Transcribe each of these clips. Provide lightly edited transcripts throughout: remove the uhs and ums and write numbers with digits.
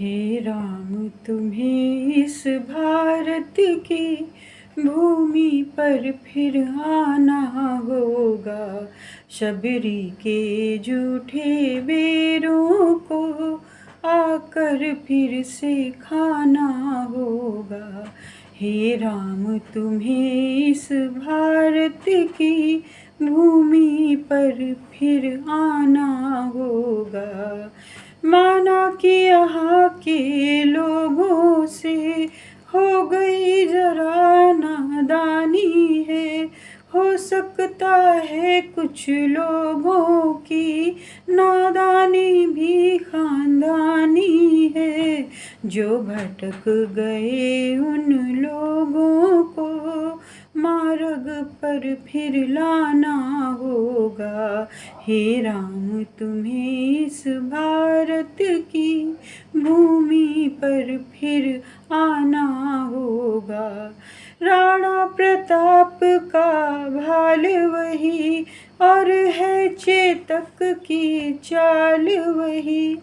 हे राम तुम्हें इस भारत की भूमि पर फिर आना होगा। शबरी के जूठे बेरों को आकर फिर से खाना होगा। हे राम तुम्हें इस भारत की भूमि पर फिर आना होगा। माना कि यहाँ के लोगों से हो गई जरा नादानी है। हो सकता है कुछ लोगों की नादानी भी खानदानी है। जो भटक गए उन लोगों को मार्ग पर फिर लाना होगा। हे राम तुम्हें इस भारत की भूमि पर फिर आना होगा। राणा प्रताप का भाल वही और है चेतक की चाल वही।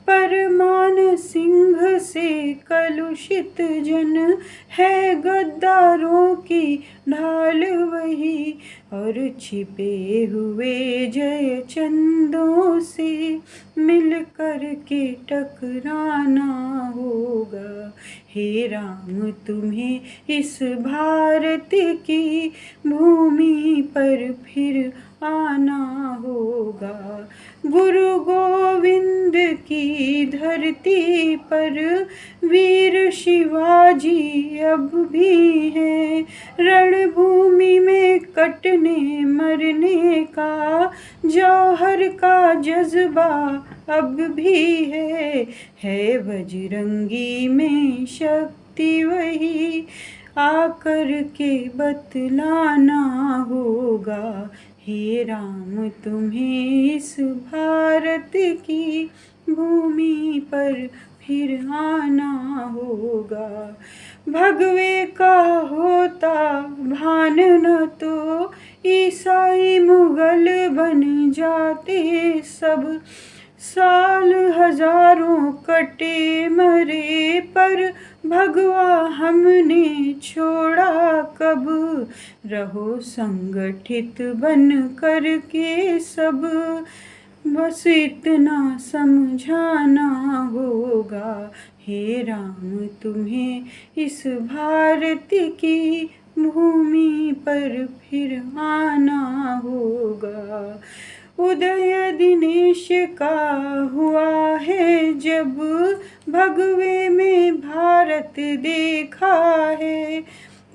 पर मान सिंह से कलुषित जन है गद्दारों की ढाल वही। और छिपे हुए जय चंदों से मिल कर के टकराना होगा। हे राम तुम्हें इस भारत की भूमि पर फिर आना होगा। गुरु गोविंद की धरती पर वीर शिवाजी अब भी हैं। रणभूमि में कटने मरने का जौहर का जज्बा अब भी है बजरंगी में शक्ति वही। आकर के बतलाना होगा। हे राम तुम्हें इस भारत की भूमि पर फिर आना होगा। भगवे का होता भान न तो ईसाई मुगल बन जाते सब। साल हजारों कटे मरे पर भगवा हमने छोड़ा कब। रहो संगठित बन कर के सब, बस इतना समझाना होगा। हे राम तुम्हें इस भारत की भूमि पर फिर आना होगा। उदय दिनेश का हुआ है जब भगवे में भारत देखा है।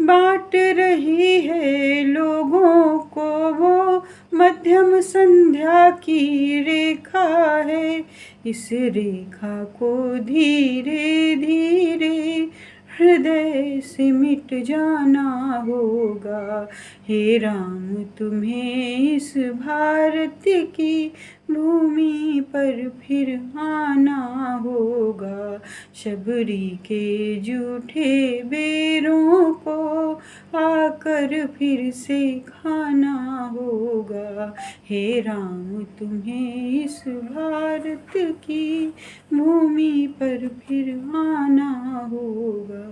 बांट रही है लोगों को वो मध्यम संध्या की रेखा है। इस रेखा को धीरे धीरे हृदय से मिट जाना होगा। हे राम तुम्हें इस भारत की भूमि पर फिर आना होगा। शबरी के जूठे बेरों को आकर फिर से खाना होगा। हे राम तुम्हें इस भारत की भूमि पर फिर आना होगा।